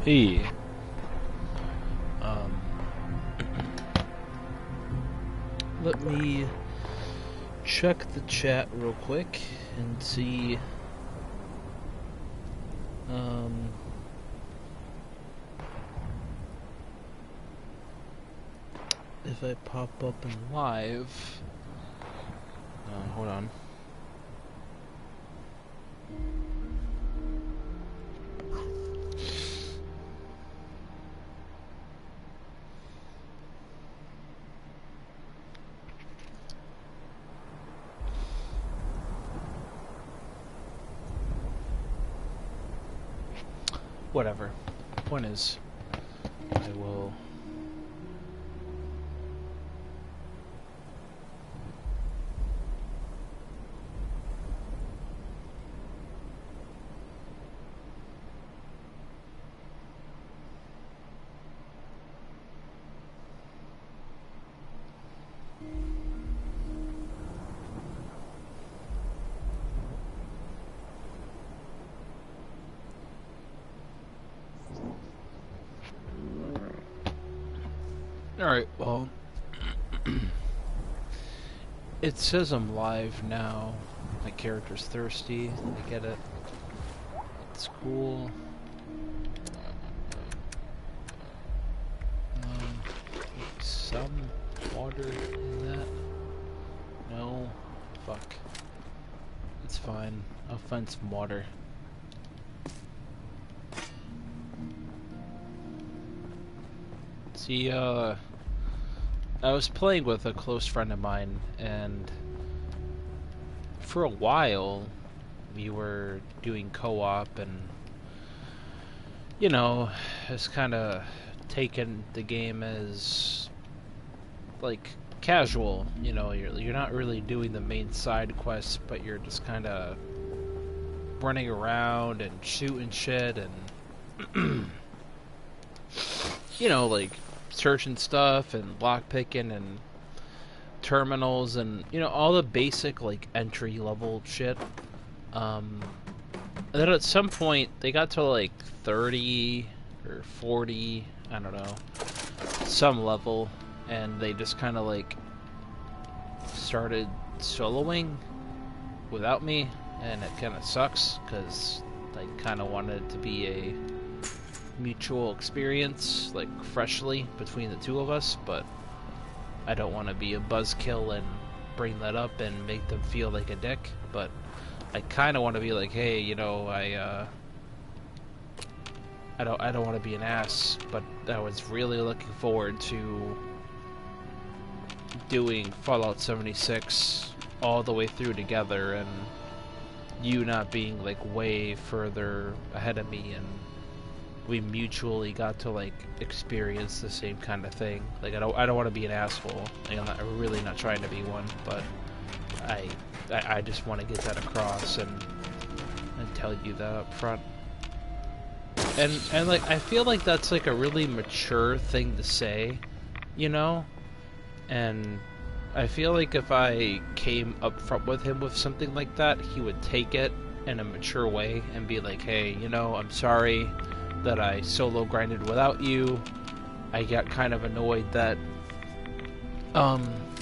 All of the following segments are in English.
Hey, um, let me check the chat real quick and see, um, if I pop up in live. Hold on. Whatever. Point is, I will. Alright, well, it says I'm live now. My character's thirsty. I get it. It's cool. Some water in that? No. Fuck. It's fine. I'll find some water. See, I was playing with a close friend of mine, and for a while we were doing co-op, and you know, just kind of taking the game as like casual. You know, you're not really doing the main side quests, but you're just kind of running around and shooting shit, and you know, like searching stuff and lockpicking and terminals and, you know, all the basic like entry level shit. And then at some point they got to like 30 or 40, I don't know, some level, and they just kind of like started soloing without me, and it kind of sucks because I kind of wanted it to be a mutual experience, like freshly between the two of us, but I don't want to be a buzzkill and bring that up and make them feel like a dick. But I kind of want to be like, hey, you know, I don't want to be an ass, but I was really looking forward to doing Fallout 76 all the way through together, and you not being like way further ahead of me, and we mutually got to like experience the same kind of thing. Like I don't want to be an asshole. Like, I'm really not trying to be one, but I just want to get that across and tell you that up front. And like I feel like that's like a really mature thing to say, you know? And I feel like if I came up front with him with something like that, he would take it in a mature way and be like, hey, you know, I'm sorry that I solo grinded without you. I got kind of annoyed that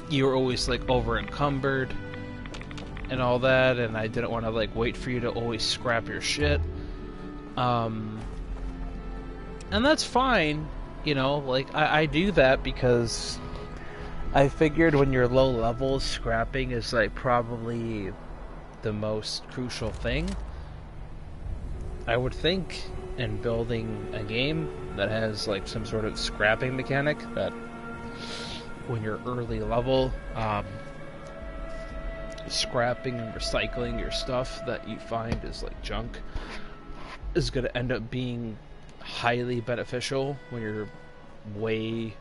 you were always like over encumbered and all that, and I didn't want to like wait for you to always scrap your shit. And that's fine, you know, like I do that because I figured when you're low level, scrapping is like probably the most crucial thing, I would think, in building a game that has like some sort of scrapping mechanic, that when you're early level, scrapping and recycling your stuff that you find is like junk is going to end up being highly beneficial when you're way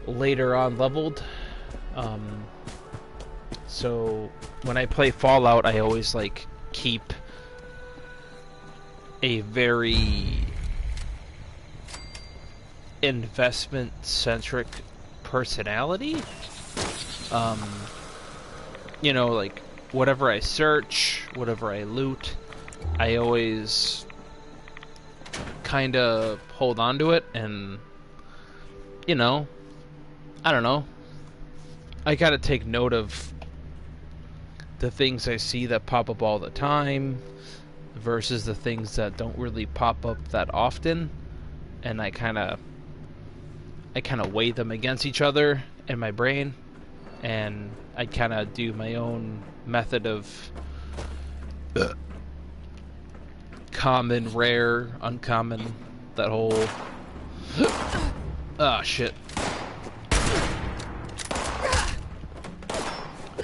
later on leveled. So when I play Fallout, I always like keep a very investment-centric personality. You know, like whatever I search, whatever I loot, I always kind of hold on to it, and, you know, I don't know. I gotta take note of the things I see that pop up all the time versus the things that don't really pop up that often, and I kind of weigh them against each other in my brain, and I kind of do my own method of common, rare, uncommon, that whole ah, shit.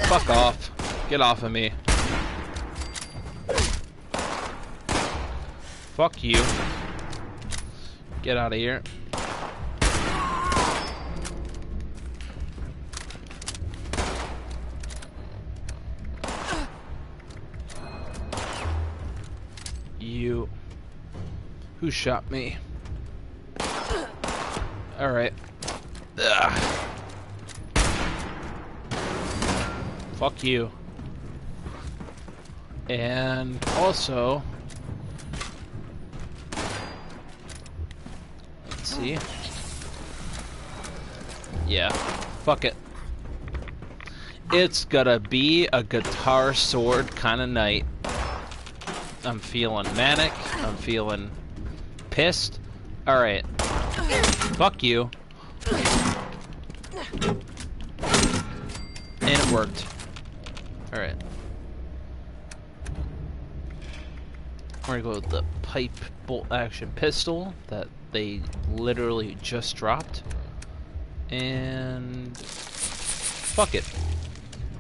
Fuck off. Get off of me. Fuck you. Get out of here. You. Who shot me? Alright. Fuck you. And also, let's see. Yeah, fuck it. It's gonna be a guitar sword kind of night. I'm feeling manic. I'm feeling pissed. Alright. Fuck you. And it worked. Alright. We're gonna go with the pipe bolt action pistol that they literally just dropped. And fuck it.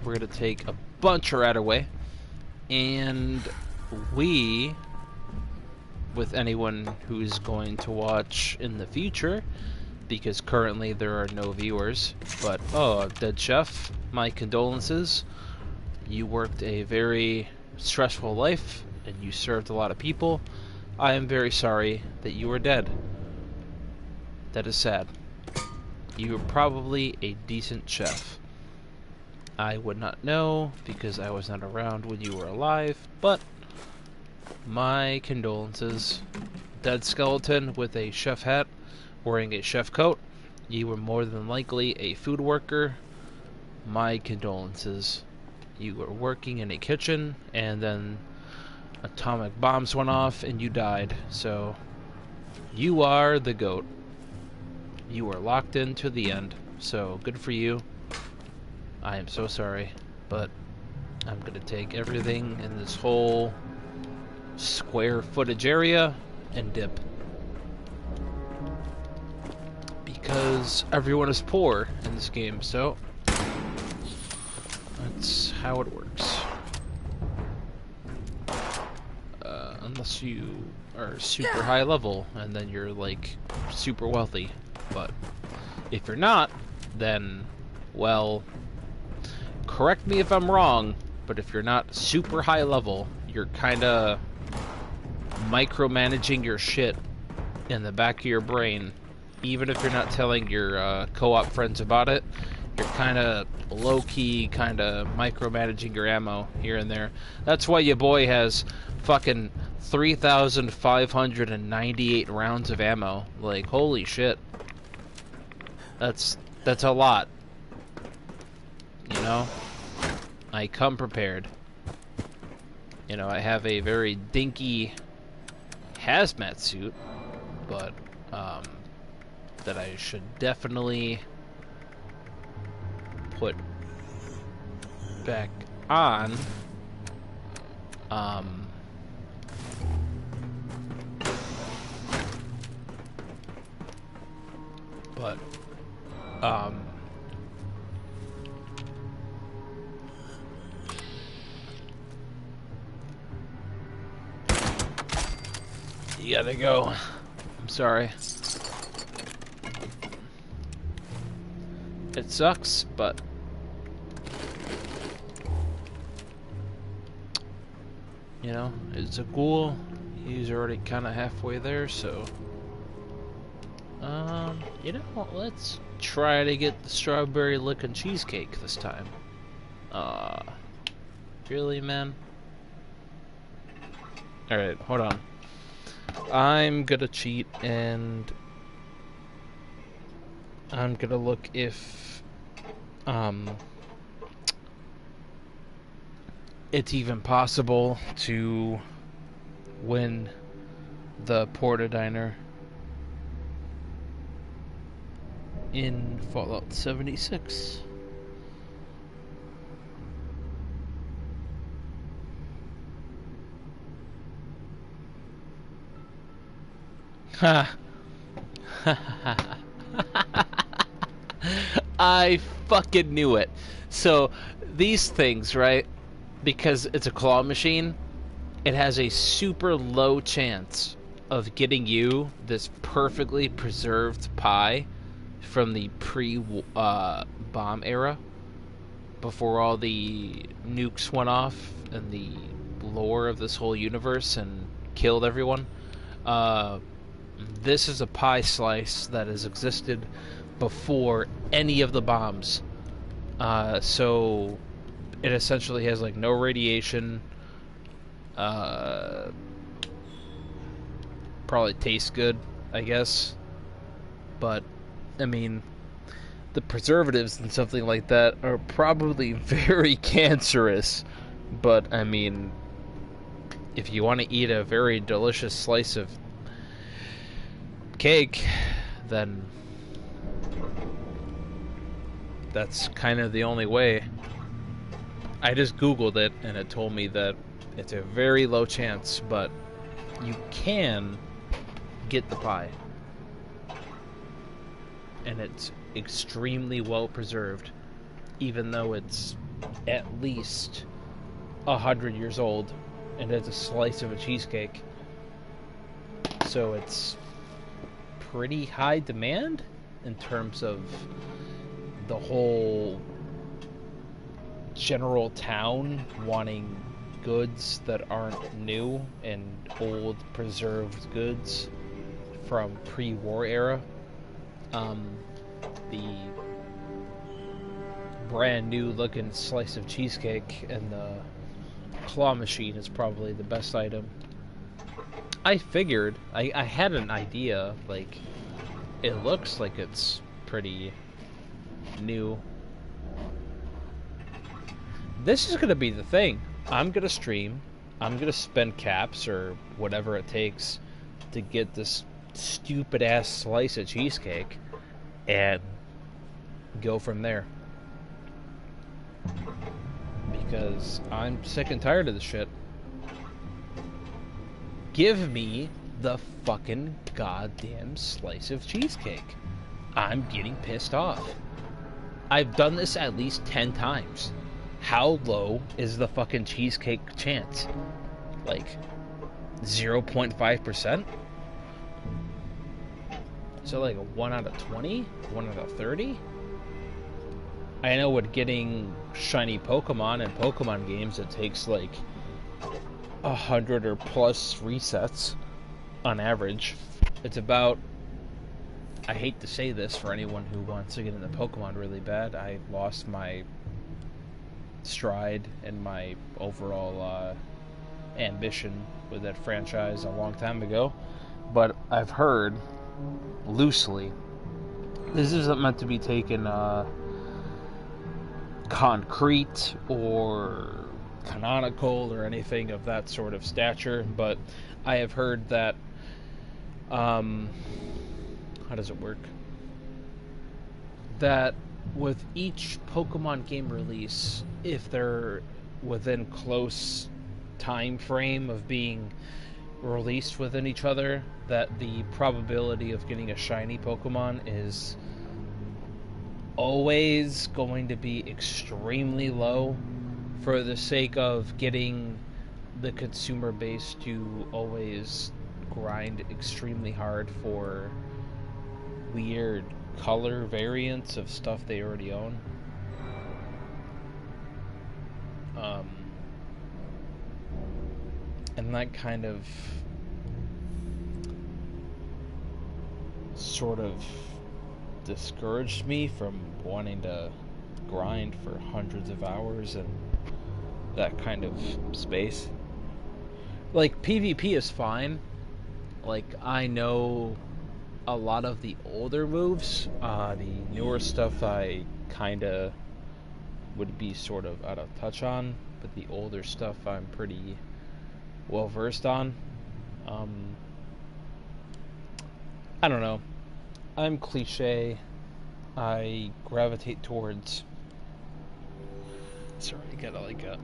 We're gonna take a bunch right away. And we, with anyone who's going to watch in the future, because currently there are no viewers, but oh, Dead Chef, my condolences. You worked a very stressful life and you served a lot of people. I am very sorry that you are dead. That is sad. You were probably a decent chef. I would not know because I was not around when you were alive, but my condolences. Dead skeleton with a chef hat, wearing a chef coat. You were more than likely a food worker. My condolences. You were working in a kitchen, and then atomic bombs went off, and you died. So, you are the GOAT. You are locked into the end. So, good for you. I am so sorry, but I'm gonna take everything in this whole square footage area and dip. Because everyone is poor in this game, so that's how it works. Unless you are super high level, and then you're like super wealthy. But if you're not, then, well, correct me if I'm wrong, but if you're not super high level, you're kinda micromanaging your shit in the back of your brain. Even if you're not telling your co-op friends about it, you're kinda low-key, kinda micromanaging your ammo here and there. That's why your boy has fucking 3,598 rounds of ammo. Like, holy shit. That's a lot. You know? I come prepared. You know, I have a very dinky hazmat suit, but that I should definitely put back on. But you gotta go. I'm sorry. It sucks, but you know, it's a ghoul. He's already kind of halfway there, so you know, let's try to get the strawberry licking cheesecake this time. Really, man? Alright, hold on. I'm gonna cheat and I'm gonna look if it's even possible to win the Porta Diner in Fallout 76. Ha! I fucking knew it. So, these things, right? Because it's a claw machine, it has a super low chance of getting you this perfectly preserved pie from the pre-bomb era, before all the nukes went off and the lore of this whole universe and killed everyone. Uh, this is a pie slice that has existed before any of the bombs. So it essentially has like no radiation. Probably tastes good, I guess. But I mean, the preservatives and something like that are probably very cancerous. But I mean, if you want to eat a very delicious slice of cake, then that's kind of the only way. I just Googled it and it told me that it's a very low chance, but you can get the pie. And it's extremely well preserved, even though it's at least 100 years old and it's a slice of a cheesecake. So it's pretty high demand in terms of the whole general town wanting goods that aren't new and old preserved goods from pre-war era. The brand new looking slice of cheesecake and the claw machine is probably the best item. I figured, I had an idea, like, it looks like it's pretty new. This is gonna be the thing. I'm gonna stream, I'm gonna spend caps or whatever it takes to get this stupid ass slice of cheesecake and go from there. Because I'm sick and tired of this shit. Give me the fucking goddamn slice of cheesecake. I'm getting pissed off. I've done this at least 10 times. How low is the fucking cheesecake chance? Like 0.5%? So like a 1 out of 20? 1 out of 30? I know with getting shiny Pokemon in Pokemon games, it takes like 100 or plus resets on average. It's about, I hate to say this for anyone who wants to get into Pokemon really bad, I lost my stride and my overall ambition with that franchise a long time ago. But I've heard, loosely, this isn't meant to be taken concrete or canonical or anything of that sort of stature, but I have heard that how does it work? That with each Pokemon game release, if they're within close time frame of being released within each other, that the probability of getting a shiny Pokemon is always going to be extremely low, for the sake of getting the consumer base to always grind extremely hard for weird color variants of stuff they already own. And that kind of sort of discouraged me from wanting to grind for hundreds of hours and that kind of space. Like, PvP is fine, Like, I know a lot of the older moves. The newer stuff I kind of would be sort of out of touch on, but the older stuff I'm pretty well versed on. Um, I don't know. I'm cliche. I gravitate towards. Sorry, I got like a.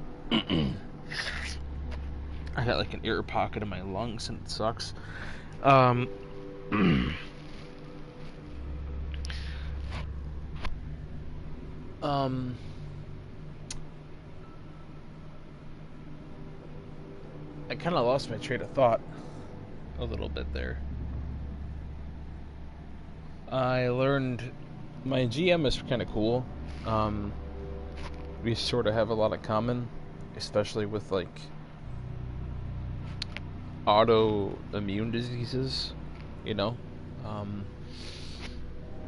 I got like an air pocket in my lungs and it sucks. Um, um, I kind of lost my train of thought a little bit there. I learned my GM is kind of cool. Um, we sort of have a lot of common, especially with like autoimmune diseases, you know. Um,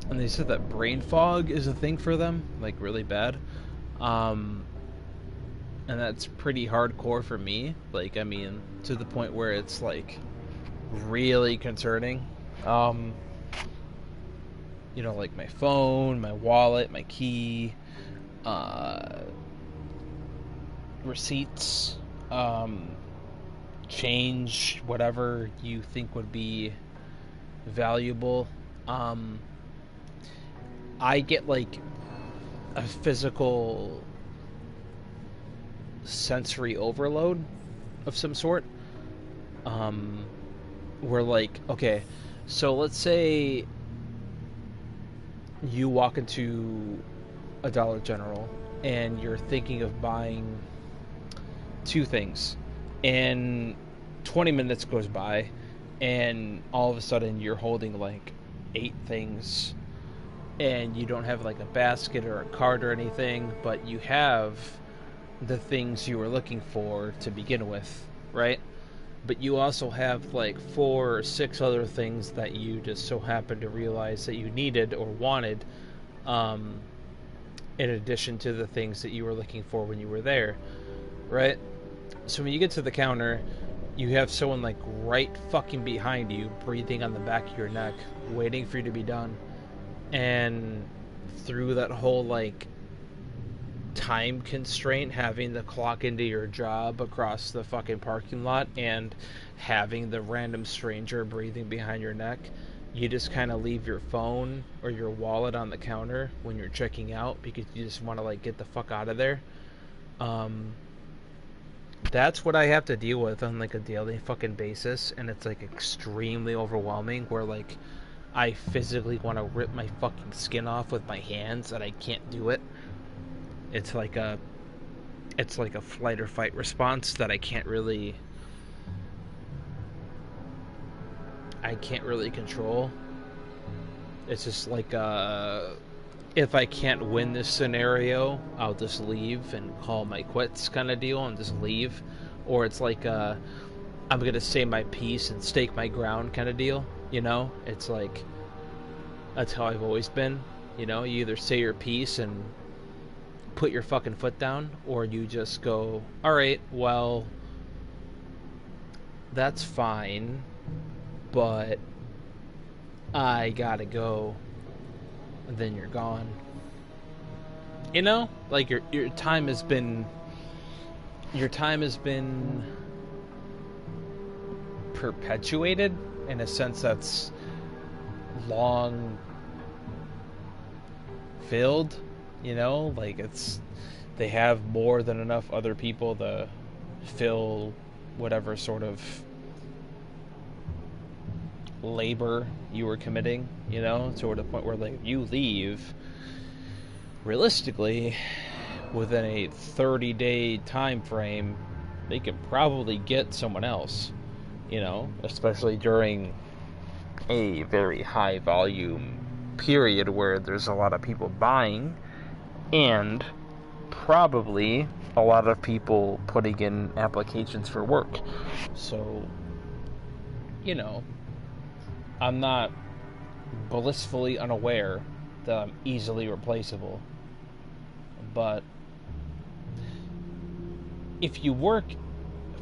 and they said that brain fog is a thing for them, like really bad. Um, and that's pretty hardcore for me. Like, I mean, to the point where it's like really concerning. Um, you know, like my phone, my wallet, my key, uh, receipts, change, whatever you think would be valuable. Um, I get like a physical sensory overload of some sort. Um, where like, okay, so let's say you walk into a Dollar General and you're thinking of buying two things, and 20 minutes goes by, and all of a sudden you're holding like eight things, and you don't have like a basket or a cart or anything, but you have the things you were looking for to begin with, right? But you also have like four or six other things that you just so happen to realize that you needed or wanted, um, in addition to the things that you were looking for when you were there, right? So when you get to the counter, you have someone like right fucking behind you, breathing on the back of your neck, waiting for you to be done. And through that whole like time constraint, having to clock into your job across the fucking parking lot and having the random stranger breathing behind your neck, you just kind of leave your phone or your wallet on the counter when you're checking out because you just want to like get the fuck out of there. Um, that's what I have to deal with on like a daily fucking basis, and it's like extremely overwhelming. Where like I physically want to rip my fucking skin off with my hands, and I can't do it. It's like a flight or fight response that I can't really control. It's just like if I can't win this scenario, I'll just leave and call my quits kind of deal and just leave. Or it's like I'm gonna say my piece and stake my ground kind of deal. You know, it's like that's how I've always been. You know, you either say your piece and put your fucking foot down, or you just go, all right, well, that's fine, but I gotta go. And then you're gone. You know, like your time has been perpetuated in a sense that's long filled. You know, like they have more than enough other people to fill whatever sort of labor you were committing, you know, to the point where like if you leave, realistically, within a 30-day time frame, they could probably get someone else, you know, especially during a very high volume period where there's a lot of people buying and probably a lot of people putting in applications for work. So, you know, I'm not blissfully unaware that I'm easily replaceable. But if you work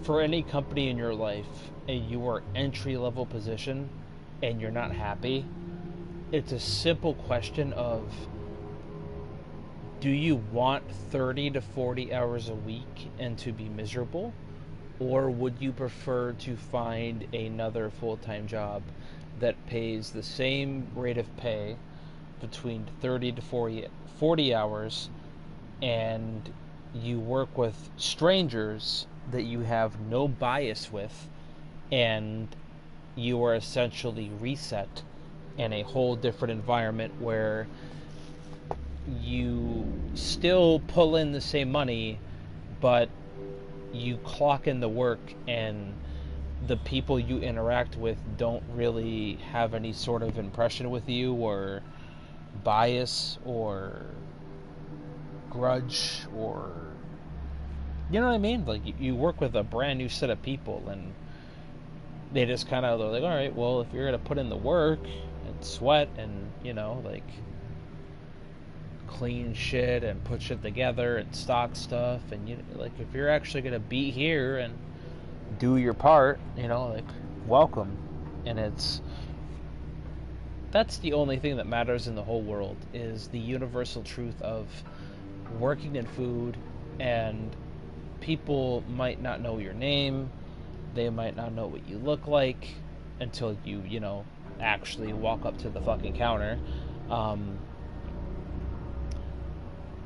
for any company in your life and you are entry-level position and you're not happy, it's a simple question of, do you want 30 to 40 hours a week and to be miserable? Or would you prefer to find another full-time job that pays the same rate of pay between 30 to 40 hours, and you work with strangers that you have no bias with, and you are essentially reset in a whole different environment where you still pull in the same money, but you clock in the work and the people you interact with don't really have any sort of impression with you or bias or grudge, or you know what I mean? Like, you work with a brand new set of people and they just kind of, they're like, all right, well, if you're gonna put in the work and sweat and, you know, like, clean shit and put shit together and stock stuff, and you like, if you're actually gonna be here and do your part, you know, like, welcome. And that's the only thing that matters in the whole world, is the universal truth of working in food. And people might not know your name, they might not know what you look like until you know, actually walk up to the fucking counter.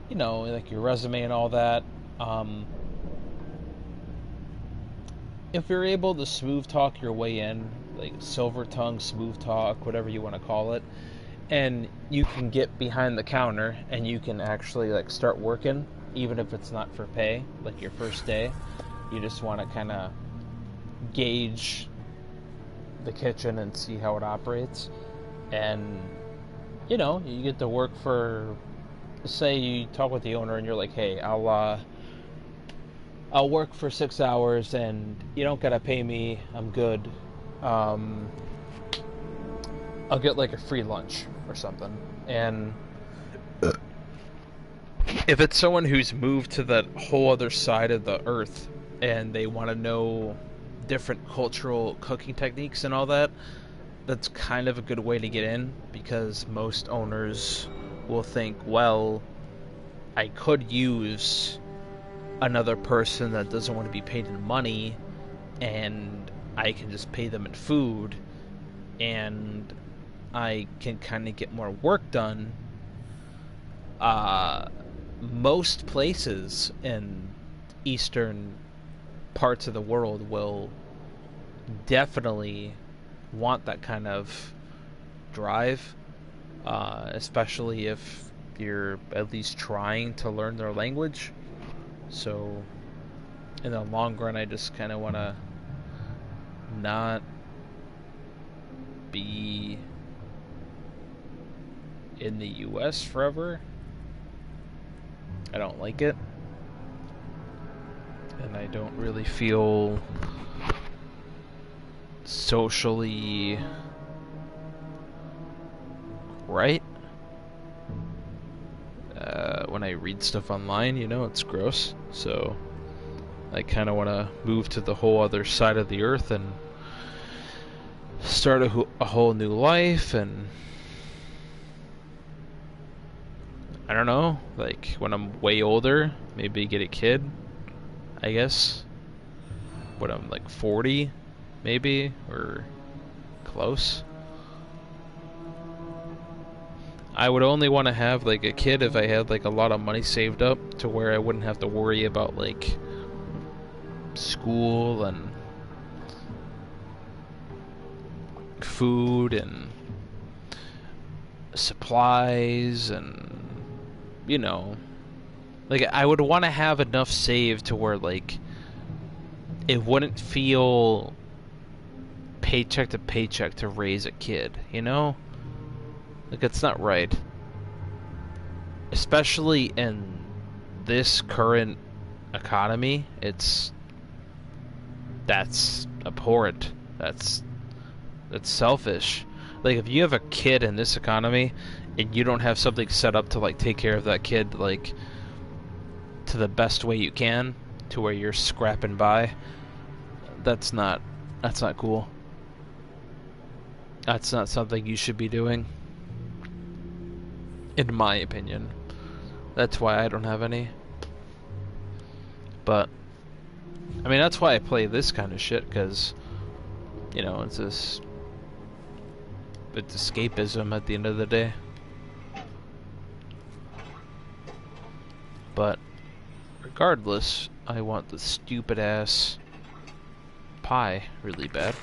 You know, like your resume and all that. If you're able to smooth talk your way in, like silver tongue, smooth talk, whatever you want to call it, and you can get behind the counter and you can actually like start working, even if it's not for pay, like your first day, you just want to kind of gauge the kitchen and see how it operates. And you know, you get to work for, say you talk with the owner and you're like, hey, I'll work for 6 hours and you don't gotta pay me, I'm good. I'll get like a free lunch or something. And if it's someone who's moved to that whole other side of the earth and they want to know different cultural cooking techniques and all that, that's kind of a good way to get in, because most owners will think, well, I could use another person that doesn't want to be paid in money, and I can just pay them in food, and I can kind of get more work done. Most places in eastern parts of the world will definitely want that kind of drive, especially if you're at least trying to learn their language. So in the long run, I just kind of want to not be in the US forever. I don't like it, and I don't really feel socially right. When I read stuff online, you know, it's gross. So I kind of want to move to the whole other side of the earth and start a whole new life. And I don't know, like when I'm way older, maybe get a kid, I guess. When I'm like 40, maybe, or close. I would only want to have like a kid if I had like a lot of money saved up to where I wouldn't have to worry about like school and food and supplies, and you know, like I would want to have enough saved to where like it wouldn't feel paycheck to paycheck to raise a kid, you know? Like, it's not right. Especially in this current economy, that's abhorrent. That's selfish. Like, if you have a kid in this economy and you don't have something set up to like take care of that kid like to the best way you can, to where you're scrapping by, That's not cool. That's not something you should be doing, in my opinion. That's why I don't have any. But I mean, that's why I play this kind of shit, because, you know, it's escapism at the end of the day. But regardless, I want the stupid ass pie really bad.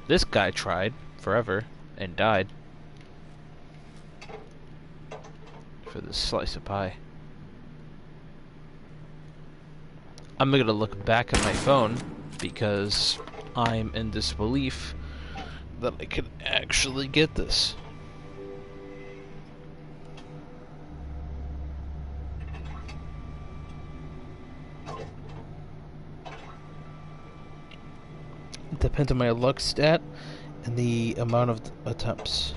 This guy tried forever and died for this slice of pie. I'm gonna look back at my phone because I'm in disbelief that I could actually get this. It depends on my luck stat and the amount of attempts.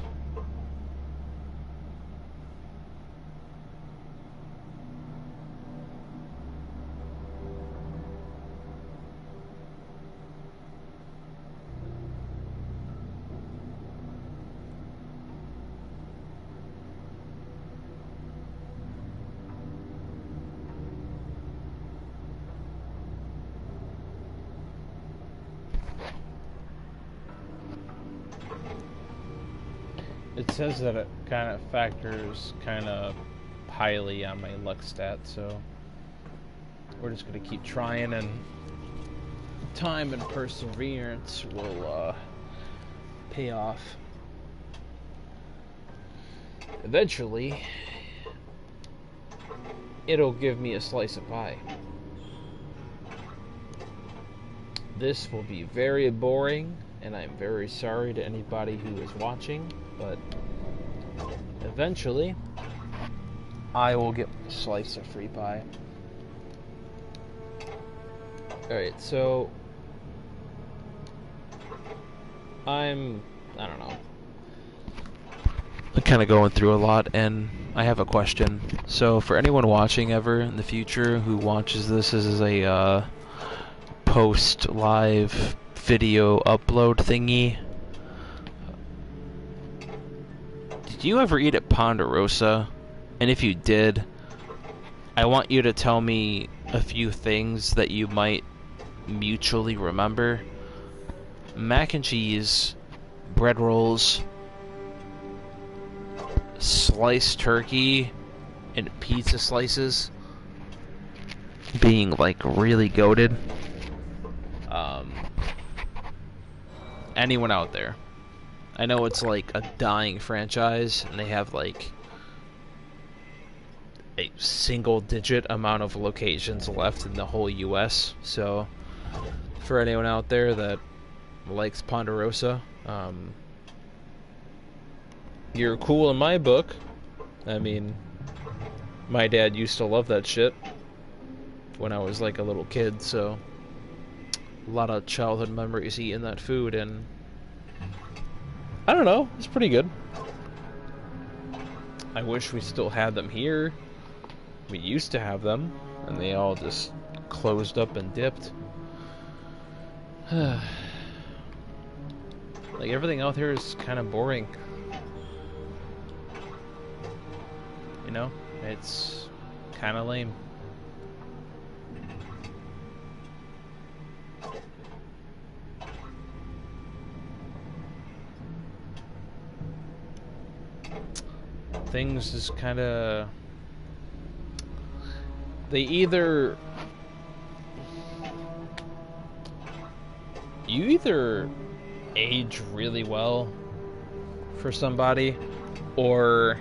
It says that it kind of factors kind of highly on my luck stat, so we're just going to keep trying, and time and perseverance will pay off. Eventually, it'll give me a slice of pie. This will be very boring, and I'm very sorry to anybody who is watching, but eventually I will get a slice of free pie. Alright, so I don't know. I'm kind of going through a lot, and I have a question. So for anyone watching ever in the future who watches this as a post live video upload thingy, did you ever eat at Ponderosa? And if you did, I want you to tell me a few things that you might mutually remember. Mac and cheese, bread rolls, sliced turkey, and pizza slices being like really goated. Anyone out there? I know it's like a dying franchise, and they have like a single-digit amount of locations left in the whole U.S. So, for anyone out there that likes Ponderosa, you're cool in my book. I mean, my dad used to love that shit when I was like a little kid, so a lot of childhood memories eating that food, and I don't know, it's pretty good. I wish we still had them here. We used to have them, and they all just closed up and dipped. Like, everything out here is kind of boring. You know? It's kind of lame. Things just kind of... They either... You either age really well for somebody, or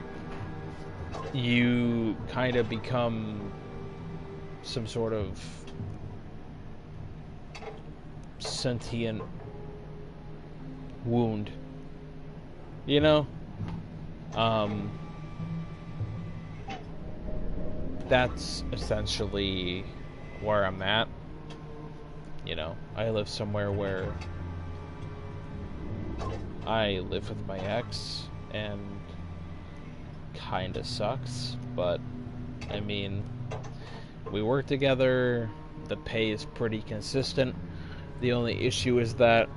you kind of become some sort of sentient wound. You know? That's essentially where I'm at. You know, I live somewhere where I live with my ex, and kinda sucks, but I mean, we work together, The pay is pretty consistent. The only issue is that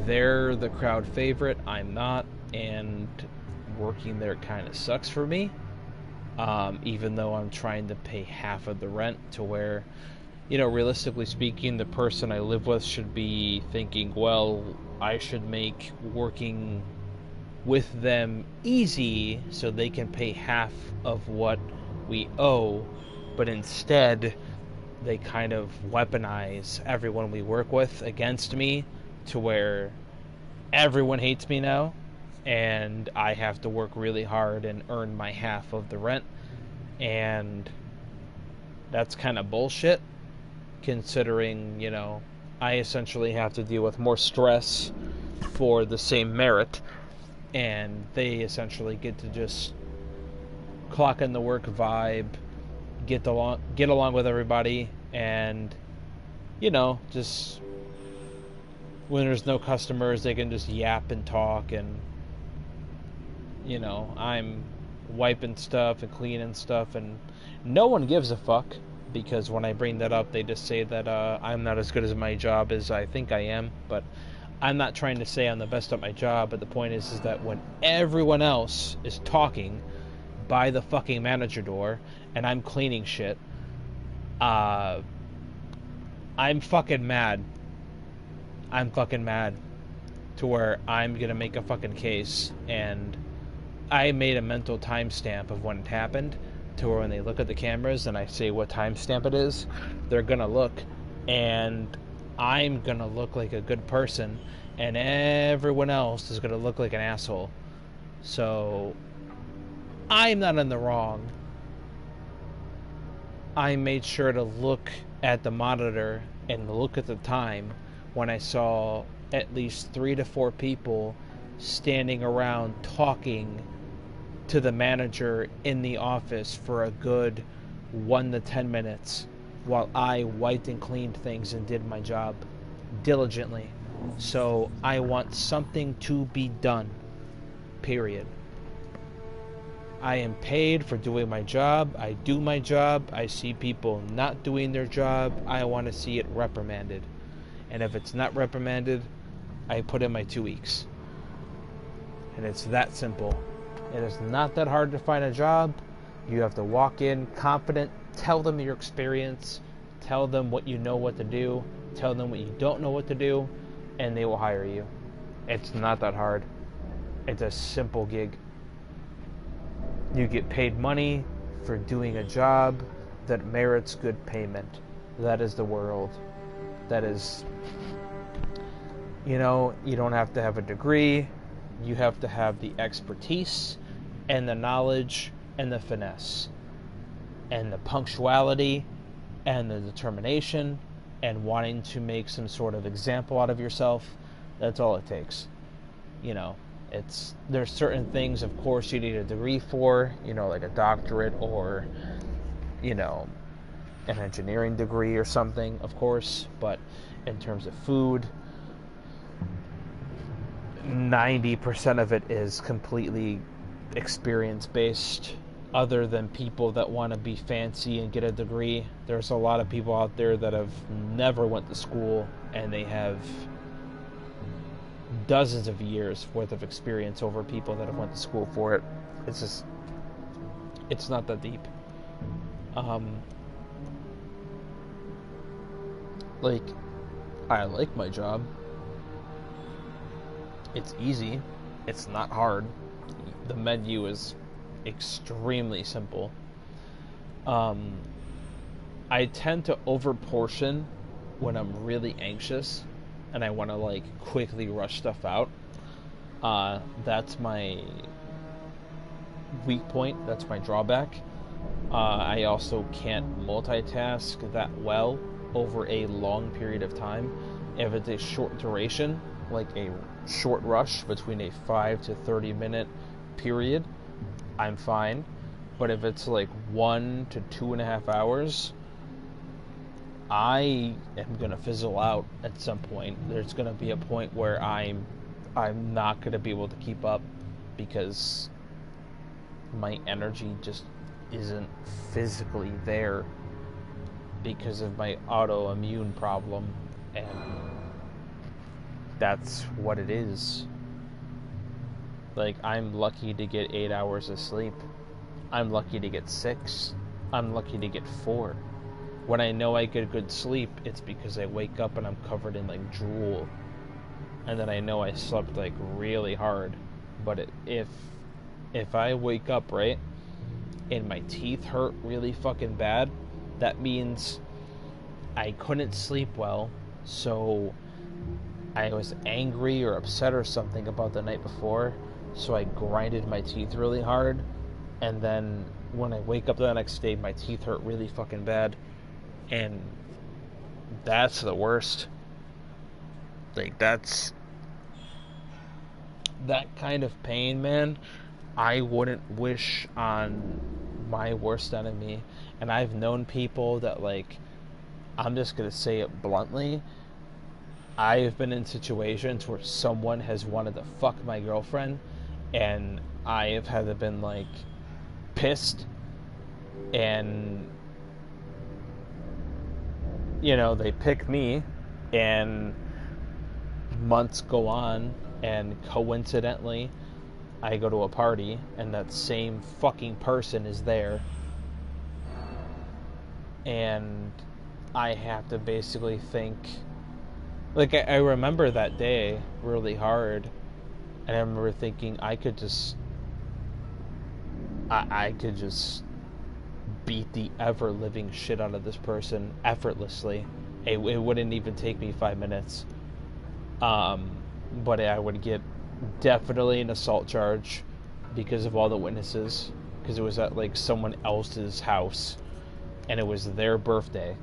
they're the crowd favorite, I'm not, and working there kind of sucks for me. Even though I'm trying to pay half of the rent, to where, realistically speaking, the person I live with should be thinking, well, I should make working with them easy so they can pay half of what we owe, but instead they kind of weaponize everyone we work with against me, to where everyone hates me now, and I have to work really hard and earn my half of the rent. And that's kind of bullshit, considering, I essentially have to deal with more stress for the same merit, and they essentially get to just clock in the work vibe, get along with everybody, and just when there's no customers, they can just yap and talk, and I'm wiping stuff and cleaning stuff, and no one gives a fuck, because when I bring that up, they just say that I'm not as good at my job as I think I am. But I'm not trying to say I'm the best at my job, but the point is that when everyone else is talking by the fucking manager door and I'm cleaning shit, I'm fucking mad. I'm fucking mad, to where I'm gonna make a fucking case, and I made a mental timestamp of when it happened, to where when they look at the cameras and I say what timestamp it is, they're gonna look, and I'm gonna look like a good person, and everyone else is gonna look like an asshole. So I'm not in the wrong. I made sure to look at the monitor and look at the time when I saw at least 3 to 4 people standing around talking to the manager in the office for a good 1 to 10 minutes while I wiped and cleaned things and did my job diligently. So I want something to be done. Period. I am paid for doing my job. I do my job. I see people not doing their job. I want to see it reprimanded. And if it's not reprimanded, I put in my 2 weeks. And it's that simple. It is not that hard to find a job. You have to walk in confident, tell them your experience, tell them what you know what to do, tell them what you don't know what to do, and they will hire you. It's not that hard. It's a simple gig. You get paid money for doing a job that merits good payment. That is the world. That is, you don't have to have a degree. You have to have the expertise and the knowledge and the finesse and the punctuality and the determination and wanting to make some sort of example out of yourself. That's all it takes. There's certain things, of course, you need a degree for, like a doctorate or, an engineering degree or something, of course. But in terms of food, 90% of it is completely experience-based. Other than people that want to be fancy and get a degree, there's a lot of people out there that have never went to school and they have dozens of years worth of experience over people that have went to school for it. It's not that deep. I like my job. It's easy. It's not hard. The menu is extremely simple. I tend to overportion when I'm really anxious and I want to quickly rush stuff out. That's my weak point. That's my drawback. I also can't multitask that well over a long period of time. If it's a short duration, like a short rush between a 5 to 30 minute period, I'm fine. But if it's 1 to 2.5 hours, I am gonna fizzle out at some point. There's gonna be a point where I'm not gonna be able to keep up because my energy just isn't physically there. because of my autoimmune problem, and that's what it is. Like, I'm lucky to get 8 hours of sleep. I'm lucky to get 6. I'm lucky to get 4. When I know I get good sleep, it's because I wake up and I'm covered in like drool, and then I know I slept like really hard. But if I wake up, right, and my teeth hurt really fucking bad, that means I couldn't sleep well, so I was angry or upset or something about the night before, so I grinded my teeth really hard, and then when I wake up the next day, my teeth hurt really fucking bad, and that's the worst. Like, that's that kind of pain, man, I wouldn't wish on my worst enemy. And I've known people that, like, I'm just gonna say it bluntly, I've been in situations where someone has wanted to fuck my girlfriend, and I have had to been like pissed, and you know, they pick me, and months go on, and coincidentally I go to a party and that same fucking person is there, and I have to basically think, like, I remember that day really hard, and I remember thinking I could just beat the ever living shit out of this person effortlessly. It wouldn't even take me 5 minutes. But I would get definitely an assault charge because of all the witnesses, because it was at like someone else's house and it was their birthday.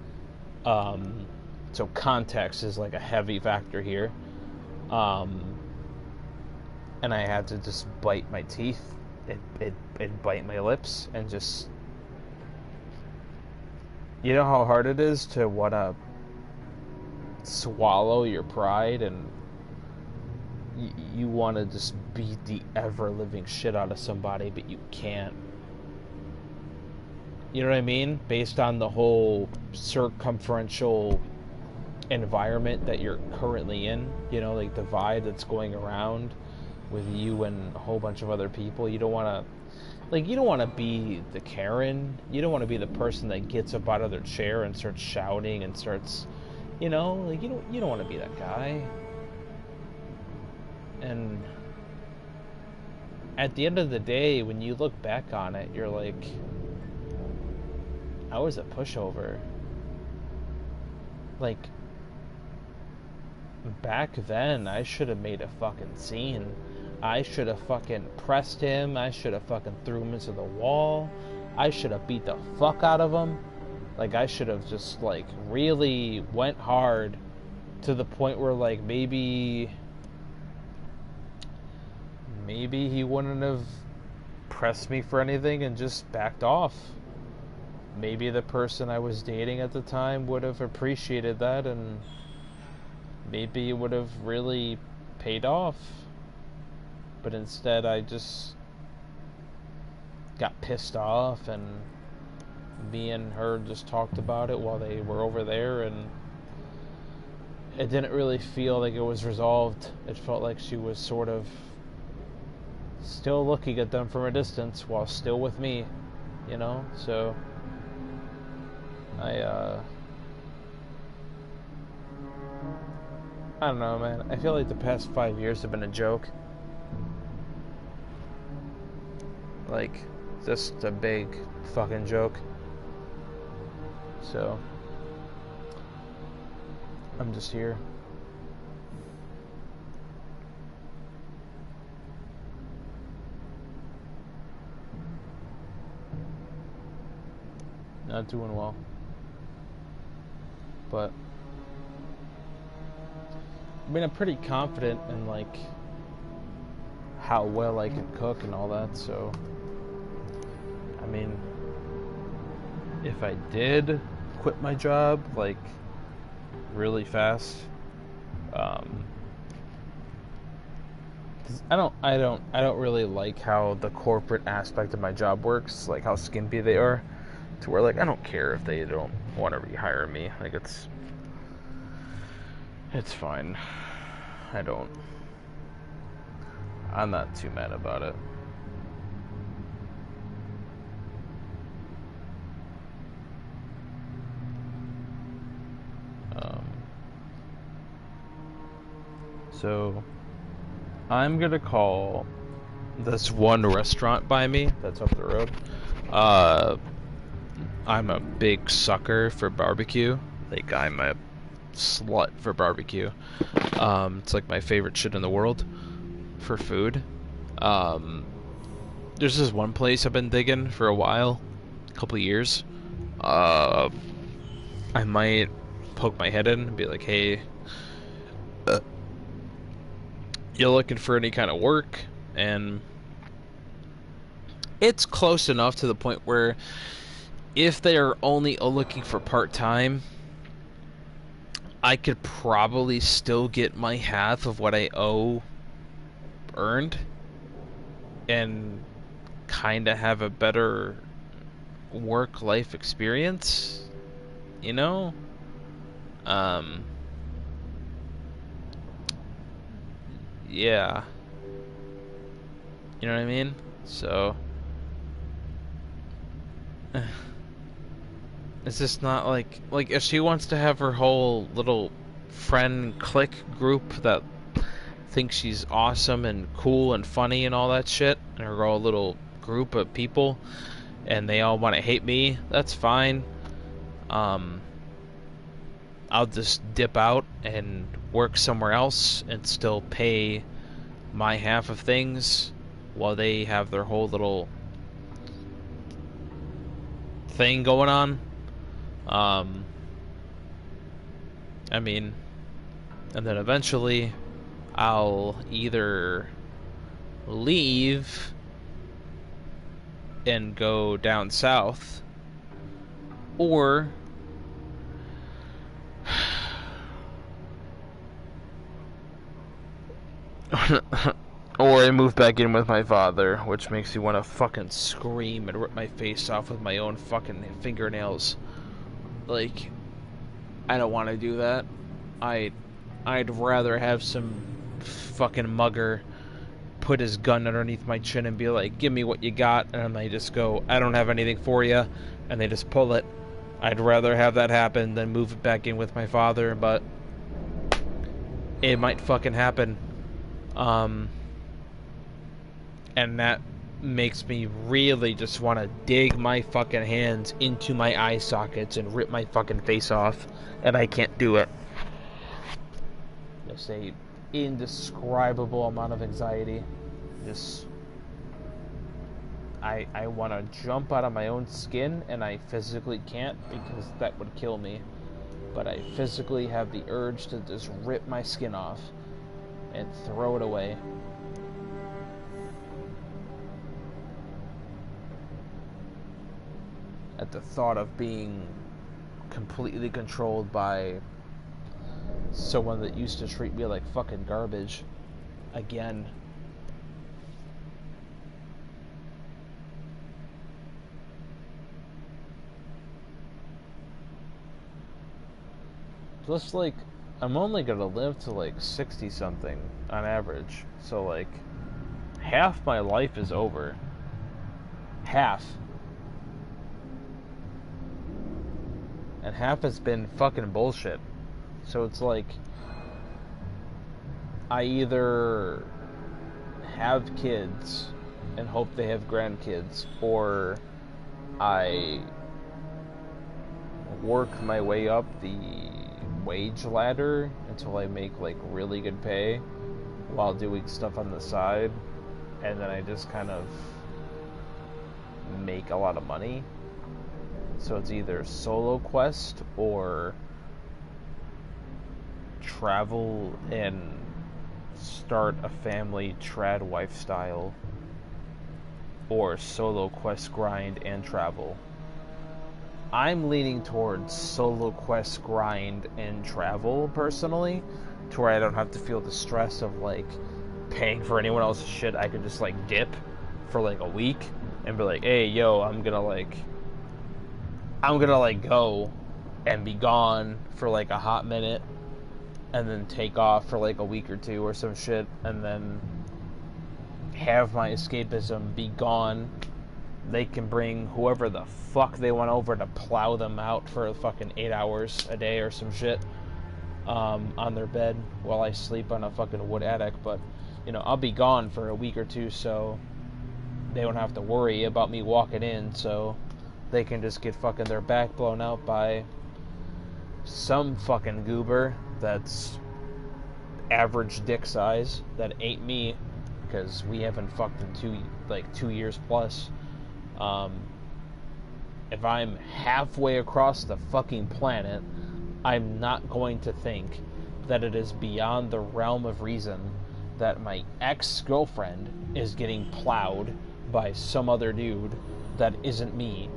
So context is like a heavy factor here. And I had to just bite my teeth and bite my lips and just, you know how hard it is to want to swallow your pride, and you want to just beat the ever-living shit out of somebody, but you can't. You know what I mean? Based on the whole circumferential environment that you're currently in, you know, like the vibe that's going around with you and a whole bunch of other people. You don't want to, like, you don't want to be the Karen. You don't want to be the person that gets up out of their chair and starts shouting and starts, you know, like, you don't want to be that guy. And at the end of the day, when you look back on it, you're like, I was a pushover. Like, back then, I should have made a fucking scene. I should have fucking pressed him. I should have fucking threw him into the wall. I should have beat the fuck out of him. Like, I should have just, like, really went hard to the point where, like, maybe he wouldn't have pressed me for anything and just backed off. Maybe the person I was dating at the time would have appreciated that, and maybe it would have really paid off. But instead, I just got pissed off, and me and her just talked about it while they were over there, and it didn't really feel like it was resolved. It felt like she was sort of still looking at them from a distance while still with me, you know? So I don't know, man. I feel like the past 5 years have been a joke. Like, just a big fucking joke. So I'm just here. Not doing well. But I mean, I'm pretty confident in, like, how well I can cook and all that, so I mean, if I did quit my job, like, really fast, I don't really like how the corporate aspect of my job works, like how skimpy they are. to where, like, I don't care if they don't want to rehire me. Like, it's fine. I'm not too mad about it. So I'm gonna call this one restaurant by me that's up the road. I'm a big sucker for barbecue. Like, I'm a slut for barbecue. It's like my favorite shit in the world for food. There's this one place I've been digging for a while, a couple of years. I might poke my head in and be like, hey, you looking for any kind of work? And it's close enough to the point where if they are only looking for part-time, I could probably still get my half of what I owe earned and kind of have a better work-life experience, you know? Yeah. You know what I mean? So it's just not like if she wants to have her whole little friend clique group that thinks she's awesome and cool and funny and all that shit, and her whole little group of people, and they all want to hate me, that's fine. I'll just dip out and work somewhere else and still pay my half of things while they have their whole little thing going on. I mean, and then eventually I'll either leave and go down south, or or I move back in with my father, which makes me want to fucking scream and rip my face off with my own fucking fingernails. Like, I don't want to do that. I'd rather have some fucking mugger put his gun underneath my chin and be like, give me what you got, and I just go, I don't have anything for you, and they just pull it. I'd rather have that happen than move it back in with my father, but it might fucking happen. And that makes me really just want to dig my fucking hands into my eye sockets and rip my fucking face off, and I can't do it. Just a indescribable amount of anxiety. Just I want to jump out of my own skin, and I physically can't because that would kill me. But I physically have the urge to just rip my skin off and throw it away. At the thought of being completely controlled by someone that used to treat me like fucking garbage again. Just like, I'm only gonna live to like 60 something on average, so like half my life is over. Half. And half has been fucking bullshit. So it's like, I either have kids and hope they have grandkids, or I work my way up the wage ladder until I make like really good pay while doing stuff on the side, and then I just kind of make a lot of money. So it's either solo quest or travel and start a family trad lifestyle, or solo quest grind and travel. I'm leaning towards solo quest grind and travel personally, to where I don't have to feel the stress of like paying for anyone else's shit. I could just like dip for like a week and be like, hey yo, I'm gonna like I'm gonna like go and be gone for like a hot minute and then take off for like a week or two or some shit and then have my escapism be gone. They can bring whoever the fuck they want over to plow them out for fucking 8 hours a day or some shit on their bed while I sleep on a fucking wood attic. But, you know, I'll be gone for a week or two, so they don't have to worry about me walking in, so they can just get fucking their back blown out by some fucking goober that's average dick size that ain't me, because we haven't fucked in 2 years plus. If I'm halfway across the fucking planet, I'm not going to think that it is beyond the realm of reason that my ex-girlfriend is getting plowed by some other dude that isn't me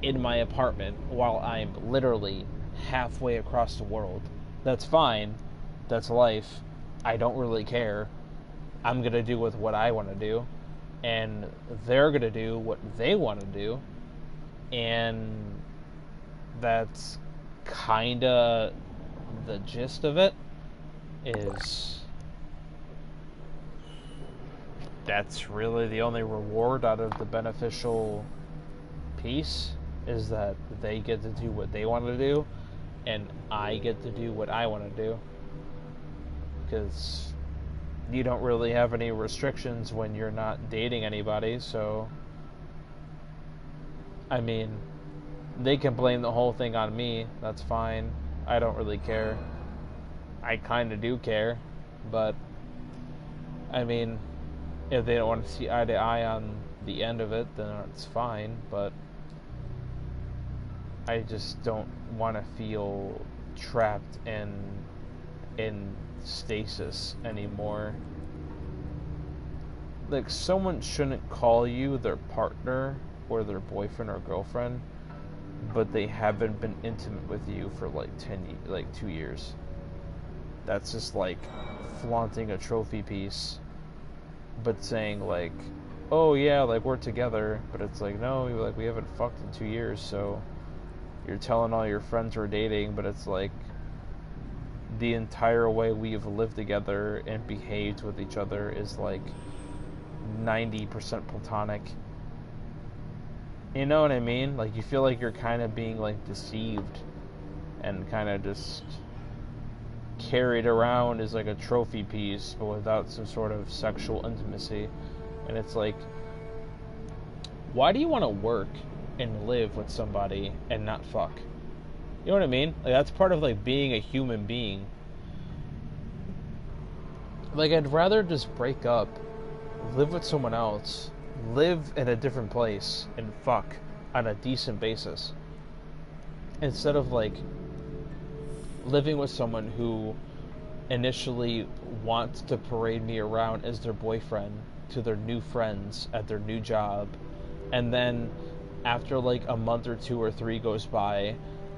in my apartment while I'm literally halfway across the world. That's fine. That's life. I don't really care. I'm gonna do with what I want to do, and they're gonna do what they want to do, and that's kinda the gist of it. Is that's really the only reward out of the beneficial piece, is that they get to do what they want to do and I get to do what I want to do, because you don't really have any restrictions when you're not dating anybody. So I mean, they can blame the whole thing on me, that's fine. I don't really care. I kind of do care, but I mean, if they don't want to see eye to eye on the end of it, then it's fine. But I just don't want to feel trapped in stasis anymore. Like, someone shouldn't call you their partner or their boyfriend or girlfriend, but they haven't been intimate with you for like 2 years. That's just like flaunting a trophy piece, but saying like, oh yeah, like we're together, but it's like, no, like we haven't fucked in 2 years. So you're telling all your friends we're dating, but it's like the entire way we've lived together and behaved with each other is like 90% platonic. You know what I mean? Like, you feel like you're kind of being like deceived and kind of just carried around as like a trophy piece, but without some sort of sexual intimacy. And it's like, why do you want to work and live with somebody and not fuck? You know what I mean? Like, that's part of like being a human being. Like, I'd rather just break up, live with someone else, live in a different place, and fuck on a decent basis, instead of like living with someone who initially wants to parade me around as their boyfriend to their new friends at their new job, and then after like a month or 2 or 3 goes by,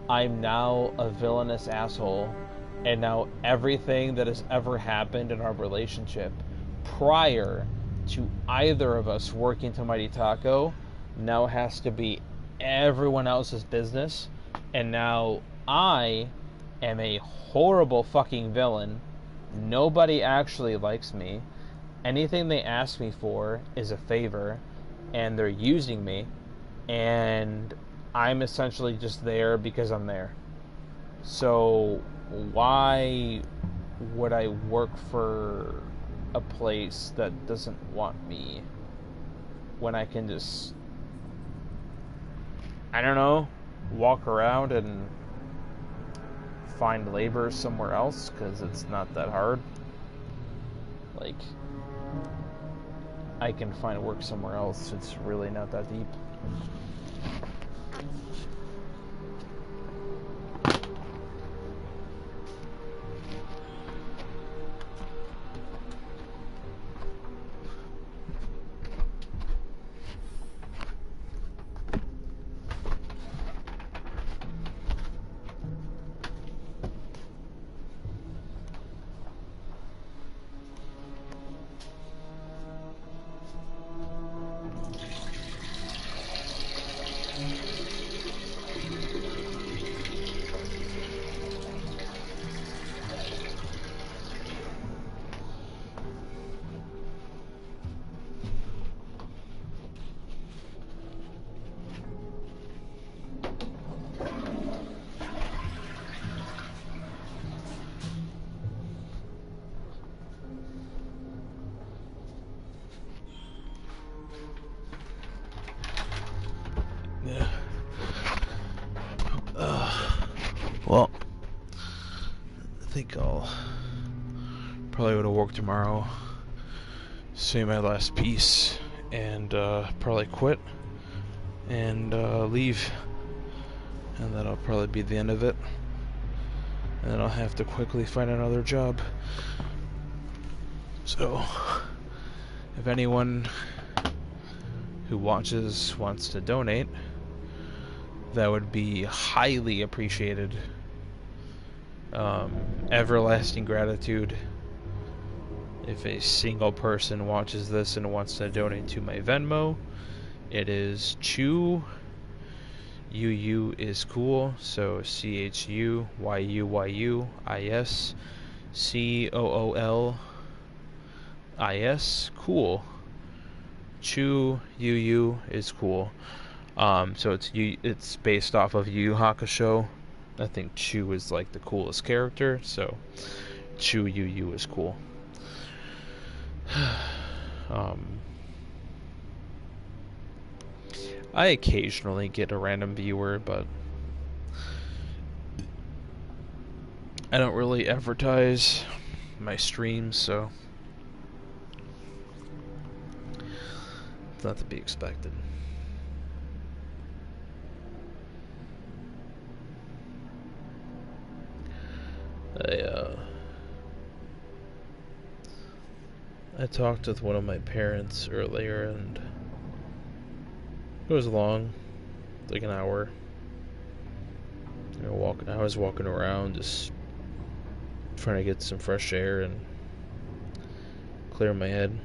I'm now a villainous asshole, and now everything that has ever happened in our relationship prior to either of us working to Mighty Taco now has to be everyone else's business, and now I am a horrible fucking villain. Nobody actually likes me. Anything they ask me for is a favor, and they're using me, and I'm essentially just there because I'm there. So why would I work for a place that doesn't want me when I can just, I don't know, walk around and find labor somewhere else, because it's not that hard. Like, I can find work somewhere else. It's really not that deep. Yeah. Well, I think I'll probably go to work tomorrow, say my last piece, and probably quit and leave. And that'll probably be the end of it. And then I'll have to quickly find another job. So, if anyone who watches wants to donate, that would be highly appreciated. Everlasting gratitude. If a single person watches this and wants to donate to my Venmo, it is Chew. UU is cool, so CHUYUYUISCOOLIS, cool. Chew UU is cool. So it's based off of Yu Yu Hakusho. I think Chew is like the coolest character, so Chew UU is cool. I occasionally get a random viewer, but I don't really advertise my streams, so it's not to be expected. I talked with one of my parents earlier, and it was long, like an hour. I was walking around just trying to get some fresh air and clear my head.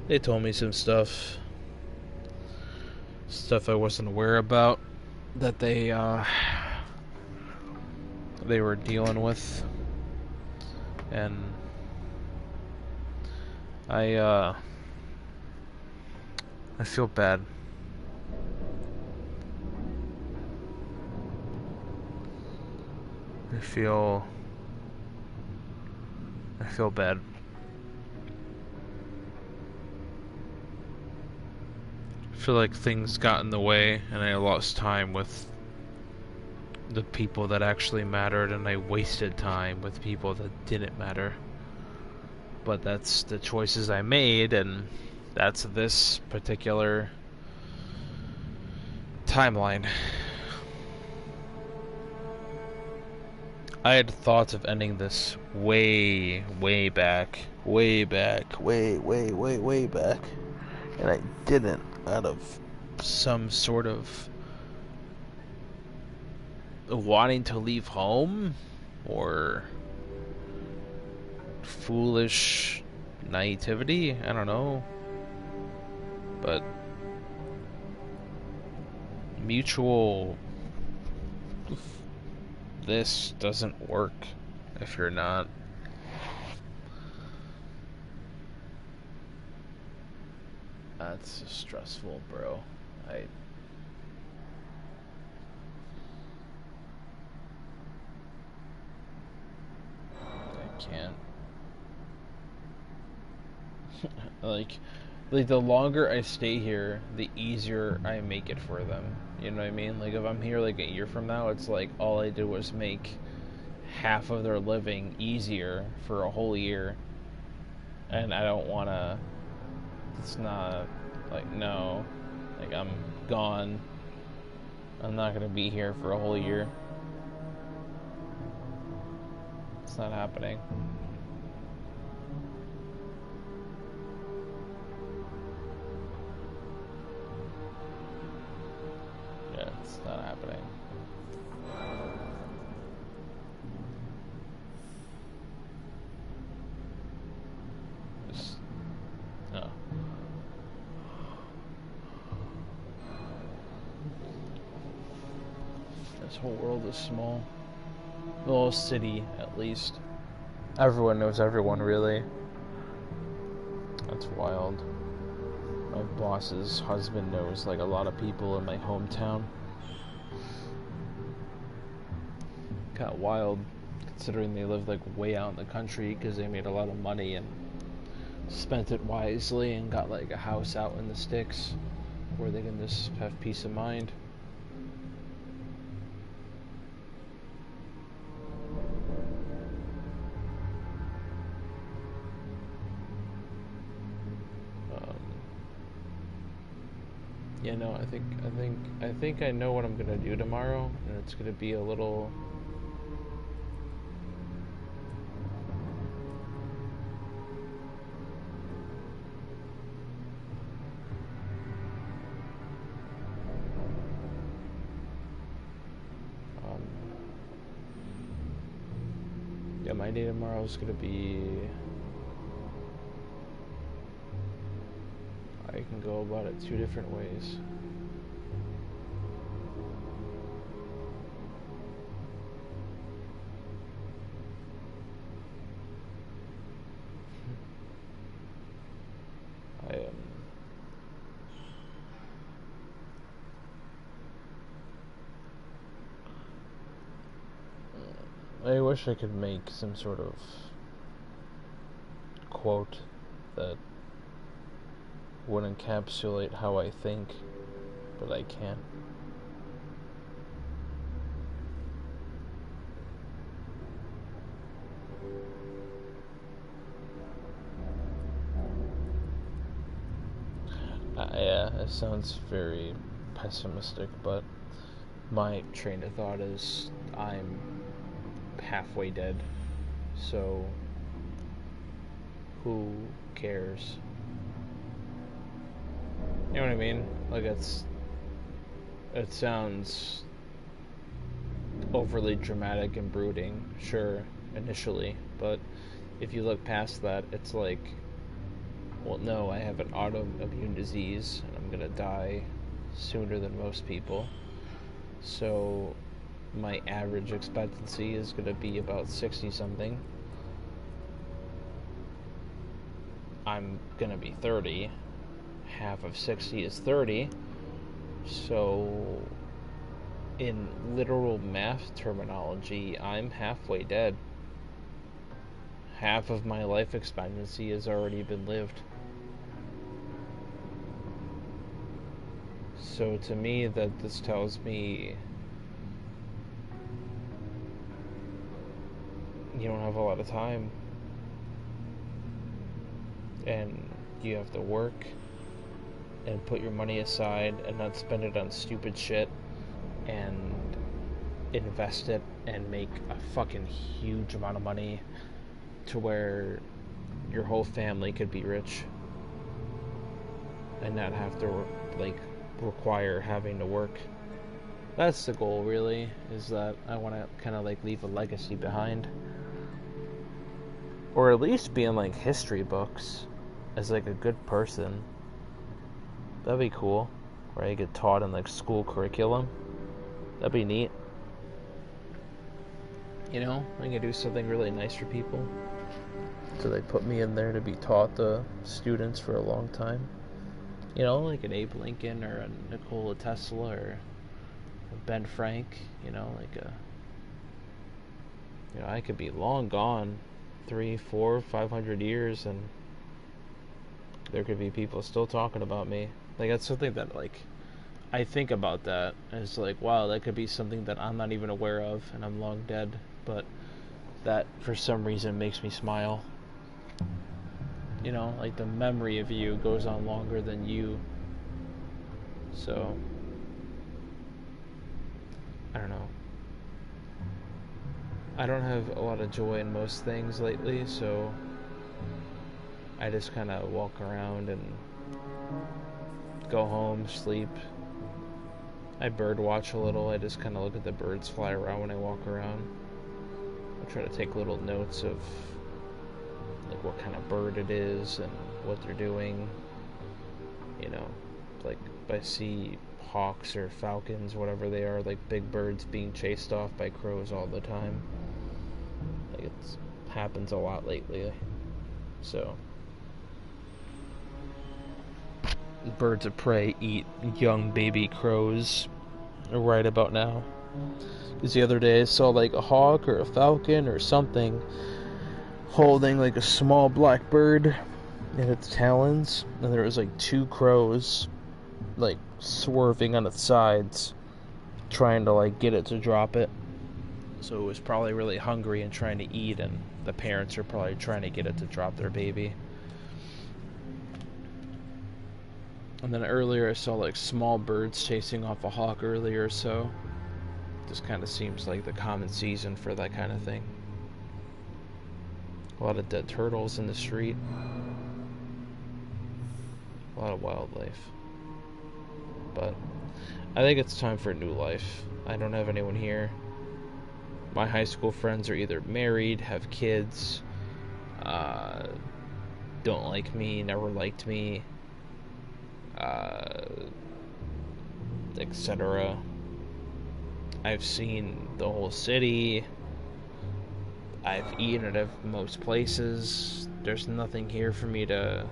They told me some stuff I wasn't aware about that they were dealing with, and I feel bad. I feel bad. I feel like things got in the way and I lost time with the people that actually mattered, and I wasted time with people that didn't matter. But that's the choices I made, and that's this particular timeline. I had thoughts of ending this way back, way back, and I didn't, out of some sort of wanting to leave home, or foolish naivety, I don't know, but mutual, this doesn't work if you're not that's stressful, bro. I can't. like the longer I stay here, the easier I make it for them. You know what I mean? Like, if I'm here like a year from now, it's like all I did was make half of their living easier for a whole year. And I don't want to... It's not... Like, no. Like, I'm gone. I'm not going to be here for a whole year. It's not happening. Yeah, it's not happening. Just... No. This whole world is small. The little city, at least. Everyone knows everyone, really. That's wild. My boss's husband knows, like, a lot of people in my hometown. Got wild, considering they live, like, way out in the country, because they made a lot of money and spent it wisely and got, like, a house out in the sticks. where they can just have peace of mind. Yeah, no, I think I know what I'm gonna do tomorrow, and it's gonna be a little. Yeah, my day tomorrow is gonna be. I can go about it 2 different ways. I wish I could make some sort of quote that would encapsulate how I think, but I can't. Yeah, it sounds very pessimistic, but my train of thought is I'm halfway dead, so who cares? You know what I mean? Like, it sounds overly dramatic and brooding, sure, initially, but if you look past that, it's like, well, no, I have an autoimmune disease, and I'm gonna die sooner than most people, so my average expectancy is gonna be about 60 something. I'm gonna be 30. Half of 60 is 30. So, in literal math terminology, I'm halfway dead. Half of my life expectancy has already been lived. So to me, that this tells me you don't have a lot of time, and you have to work and put your money aside and not spend it on stupid shit, and invest it and make a fucking huge amount of money to where your whole family could be rich and not have to require having to work. That's the goal, really, is that I want to kind of leave a legacy behind, or at least be in history books as a good person. That'd be cool, where I get taught in school curriculum. That'd be neat. You know, I can do something really nice for people, so they put me in there to be taught the students for a long time. You know, like an Abe Lincoln or a Nikola Tesla or a Ben Frank. You know, I could be long gone, 3, 4, 500 years, and there could be people still talking about me. That's something that I think about that as wow, that could be something that I'm not even aware of, and I'm long dead, but that for some reason makes me smile. You know, the memory of you goes on longer than you. So, I don't know. I don't have a lot of joy in most things lately, so I just kind of walk around and go home, sleep. I bird watch a little. I just kind of look at the birds fly around when I walk around. I try to take little notes of what kind of bird it is and what they're doing. You know, if I see hawks or falcons, whatever they are, big birds being chased off by crows all the time. It happens a lot lately. So, birds of prey eat young baby crows right about now. Because the other day I saw a hawk or a falcon or something holding a small black bird in its talons, and there was 2 crows like swerving on its sides, trying to like get it to drop it. So it was probably really hungry and trying to eat, and the parents are probably trying to get it to drop their baby. And then earlier I saw like small birds chasing off a hawk earlier, so this kind of seems like the common season for that kind of thing. A lot of dead turtles in the street. A lot of wildlife. But I think it's time for a new life. I don't have anyone here. My high school friends are either married, have kids, don't like me, never liked me, etc. I've seen the whole city. I've eaten at most places. There's nothing here for me to...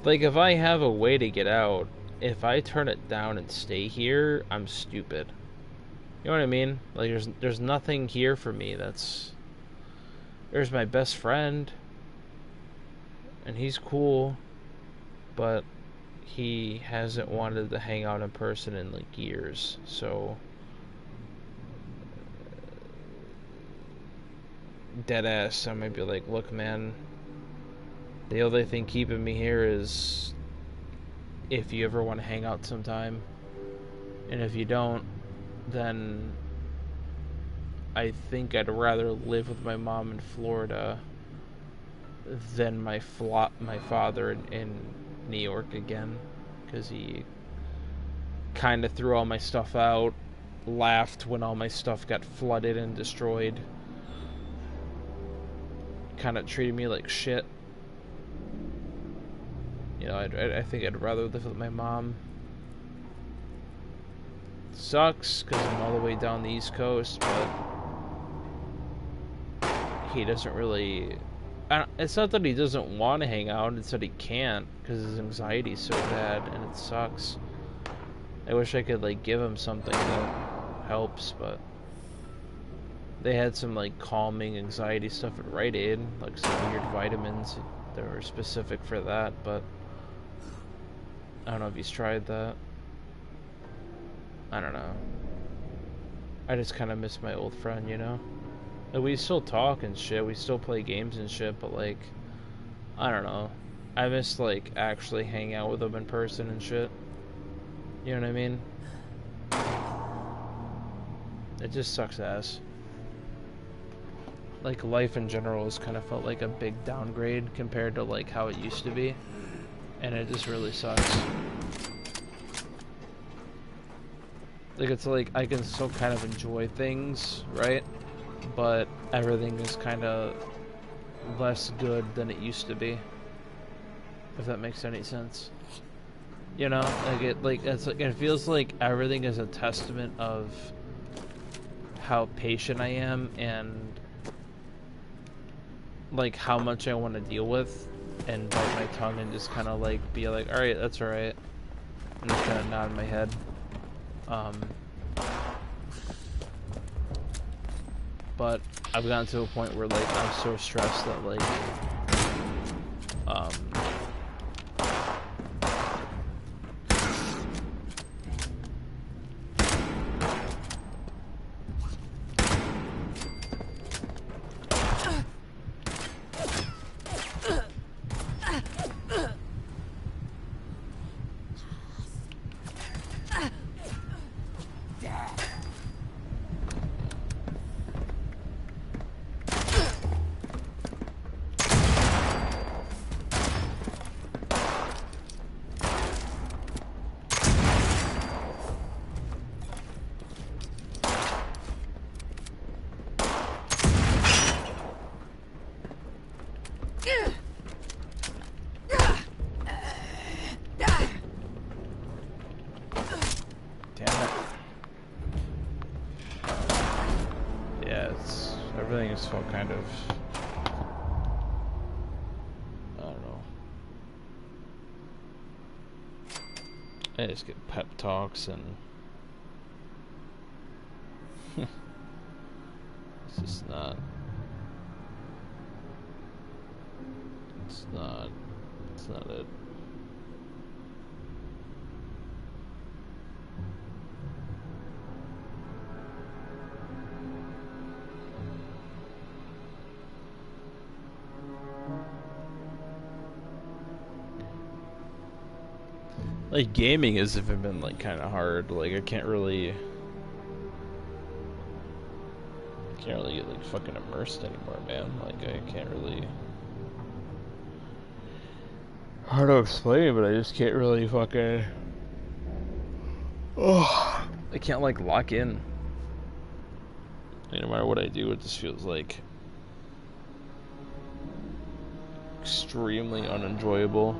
Like, if I have a way to get out, if I turn it down and stay here, I'm stupid. You know what I mean? Like, there's nothing here for me that's... There's my best friend, and he's cool, but he hasn't wanted to hang out in person in, like, years, so... Deadass, I might be like, look, man, the only thing keeping me here is if you ever want to hang out sometime, and if you don't, then I think I'd rather live with my mom in Florida than my father in New York again, because he kind of threw all my stuff out, laughed when all my stuff got flooded and destroyed, kind of treated me like shit. You know, I think I'd rather live with my mom. Sucks, because I'm all the way down the East Coast, but he doesn't really... it's not that he doesn't want to hang out, it's that he can't, because his anxiety's so bad, and it sucks. I wish I could, like, give him something that helps, but... They had some, like, calming anxiety stuff at Rite Aid, like some weird vitamins that were specific for that, but... I don't know if he's tried that. I don't know. I just kind of miss my old friend, you know? Like, we still talk and shit, we still play games and shit, but, like, I don't know. I miss, like, actually hanging out with him in person and shit. You know what I mean? It just sucks ass. Like, life in general has kind of felt like a big downgrade compared to, like, how it used to be. And it just really sucks. Like, it's like, I can still kind of enjoy things, right? But everything is kind of less good than it used to be. If that makes any sense. You know? It's like, it feels like everything is a testament of how patient I am and like how much I want to deal with, and bite my tongue and just kind of like be like, alright, that's alright, and just kind of nod my head. But I've gotten to a point where like I'm so stressed that like everything just felt kind of, I don't know. I just get pep talks and it's just not, it's not it. Like, gaming has even been, like, kind of hard. Like, I can't really get, like, fucking immersed anymore, man. Like, I can't really... Hard to explain, but I just can't really fucking... Oh, I can't, like, lock in. Like, no matter what I do, it just feels, like... extremely unenjoyable.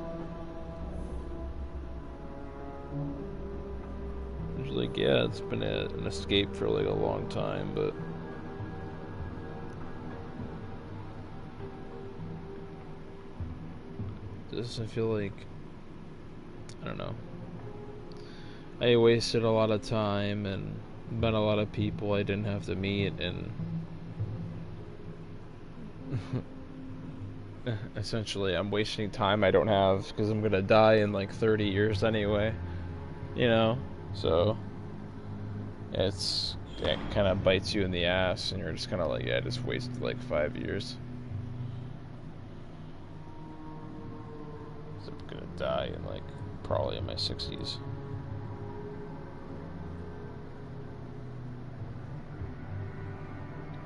It's like, yeah, it's been an escape for, like, a long time, but... I feel like, I don't know, I wasted a lot of time and met a lot of people I didn't have to meet, and essentially I'm wasting time I don't have because I'm gonna die in like 30 years anyway, you know, so it kind of bites you in the ass and you're just kind of like, yeah, I just wasted like 5 years. I'm gonna die in like probably in my 60s.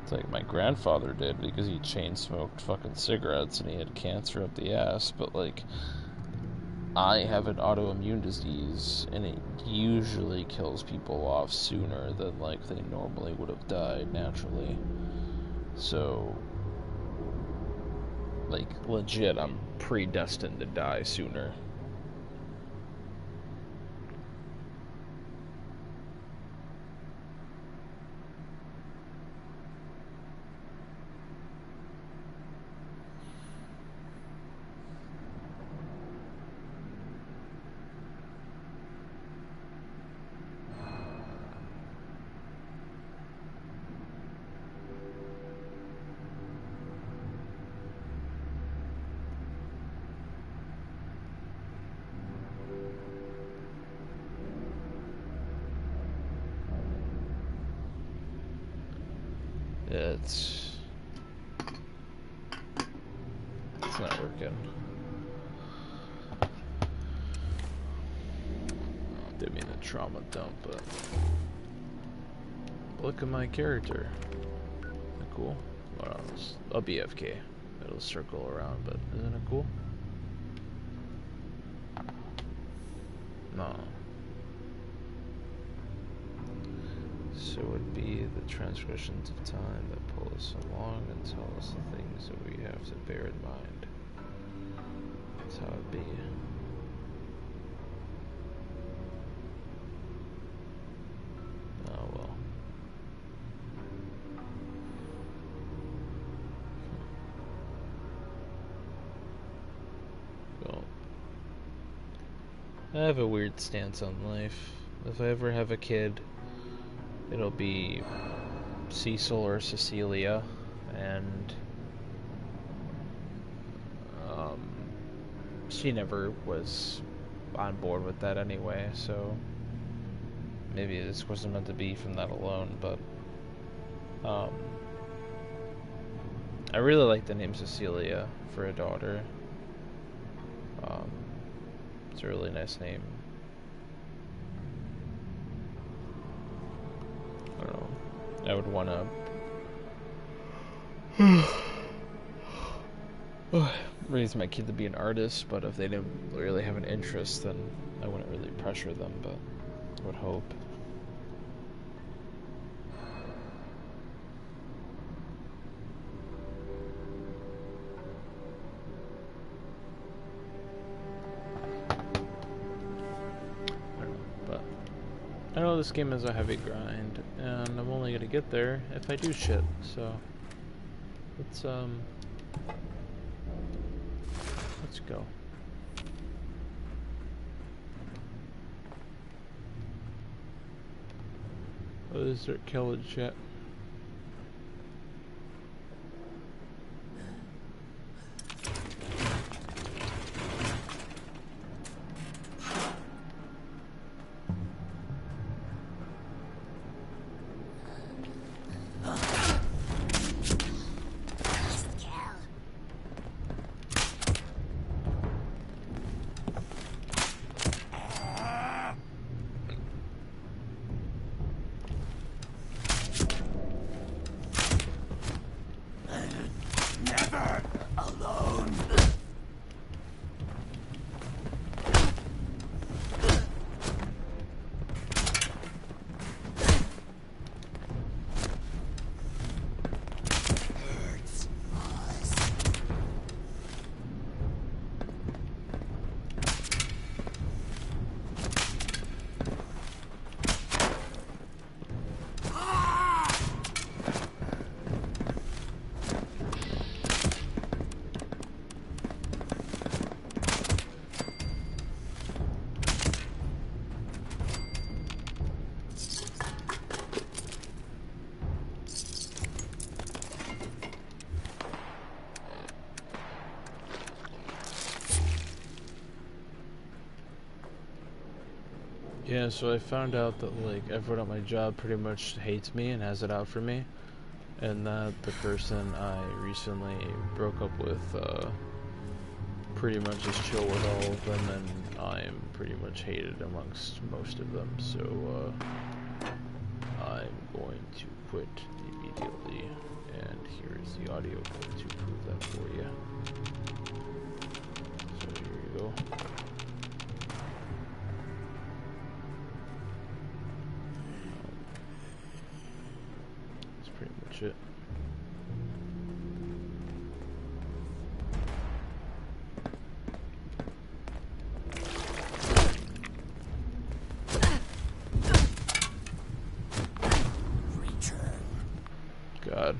It's like my grandfather did because he chain smoked fucking cigarettes and he had cancer up the ass, but like I have an autoimmune disease and it usually kills people off sooner than like they normally would have died naturally. So like legit, I'm predestined to die sooner. It's not working. Didn't mean to trauma dump, but look at my character. Isn't that cool? Well, I'll be FK. It'll circle around, but isn't it cool? No. So it would be the transgressions of time that pull us along and tell us the things that we have to bear in mind. That's how it be. Oh well. Well, I have a weird stance on life. If I ever have a kid, it'll be Cecil or Cecilia, and she never was on board with that anyway, so maybe this wasn't meant to be from that alone, but I really like the name Cecilia for a daughter. It's a really nice name. I don't know. I would want to raise my kid to be an artist, but if they didn't really have an interest, then I wouldn't really pressure them, but I would hope. I know this game is a heavy grind, and I'm only gonna get there if I do shit, so let's go. Oh, is there killage yet? Yeah, so I found out that like everyone at my job pretty much hates me and has it out for me, and that the person I recently broke up with pretty much is chill with all of them, and I'm pretty much hated amongst most of them. So I'm going to quit immediately, and here is the audio going to prove that for you. So here you go. That's pretty much it. God.